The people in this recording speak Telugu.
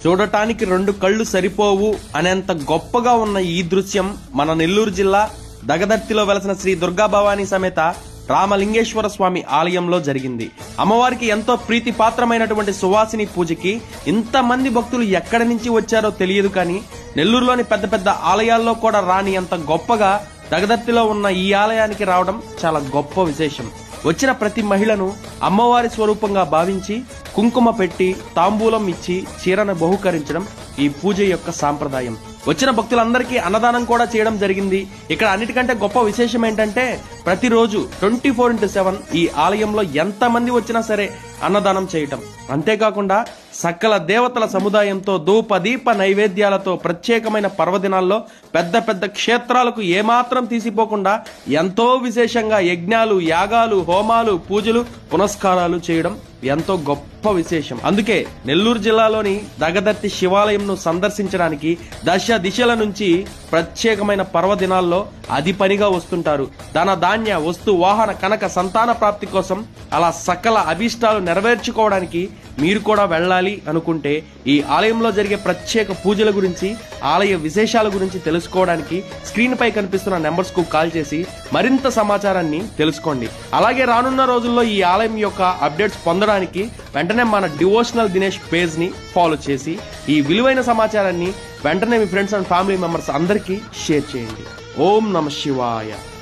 చూడటానికి రెండు కళ్ళు సరిపోవు అనేంత గొప్పగా ఉన్న ఈ దృశ్యం మన నెల్లూరు జిల్లా దగదర్తిలో వెలసిన శ్రీ దుర్గా భవానీ సమేత రామలింగేశ్వర స్వామి ఆలయంలో జరిగింది. అమ్మవారికి ఎంతో ప్రీతి పాత్రమైనటువంటి సువాసిని పూజకి ఇంతమంది భక్తులు ఎక్కడి నుంచి వచ్చారో తెలియదు, కానీ నెల్లూరులోని పెద్ద పెద్ద ఆలయాల్లో కూడా రాని అంత గొప్పగా దగదర్తిలో ఉన్న ఈ ఆలయానికి రావడం చాలా గొప్ప విశేషం. వచ్చిన ప్రతి మహిళను అమ్మవారి స్వరూపంగా భావించి కుంకుమ పెట్టి తాంబూలం ఇచ్చి చీరను బహుకరించడం ఈ పూజ యొక్క సాంప్రదాయం. వచ్చిన భక్తులందరికీ అన్నదానం కూడా చేయడం జరిగింది. ఇక్కడ అన్నిటికంటే గొప్ప విశేషం ఏంటంటే ప్రతిరోజు 24/7 ఈ ఆలయంలో ఎంతమంది వచ్చినా సరే అన్నదానం చేయటం. అంతేకాకుండా సకల దేవతల సముదాయంతో ధూప దీప నైవేద్యాలతో ప్రత్యేకమైన పర్వదినాల్లో పెద్ద పెద్ద క్షేత్రాలకు ఏమాత్రం తీసిపోకుండా ఎంతో విశేషంగా యజ్ఞాలు, యాగాలు, హోమాలు, పూజలు, పునస్కారాలు చేయడం ఎంతో గొప్ప విశేషం. అందుకే నెల్లూరు జిల్లాలోని దగదర్తి శివాలయంను సందర్శించడానికి దశ దిశల నుంచి ప్రత్యేకమైన పర్వదినాల్లో అది పనిగా వస్తుంటారు. ధన ధాన్య వస్తు వాహన కనక సంతాన ప్రాప్తి కోసం అలా సకల అభీష్టాలు నెరవేర్చుకోవడానికి మీరు కూడా వెళ్ళాలి అనుకుంటే ఈ ఆలయంలో జరిగే ప్రత్యేక పూజల గురించి, ఆలయ విశేషాల గురించి తెలుసుకోవడానికి స్క్రీన్ పై కనిపిస్తున్న నెంబర్స్ కు కాల్ చేసి మరింత సమాచారాన్ని తెలుసుకోండి. అలాగే రానున్న రోజుల్లో ఈ ఆలయం యొక్క అప్డేట్స్ పొందడానికి వెంటనే మన డివోషనల్ దినేష్ పేజ్ ని ఫాలో చేసి ఈ విలువైన సమాచారాన్ని వెంటనే మీ ఫ్రెండ్స్ అండ్ ఫ్యామిలీ మెంబర్స్ అందరికీ షేర్ చేయండి. ఓం నమః శివాయ.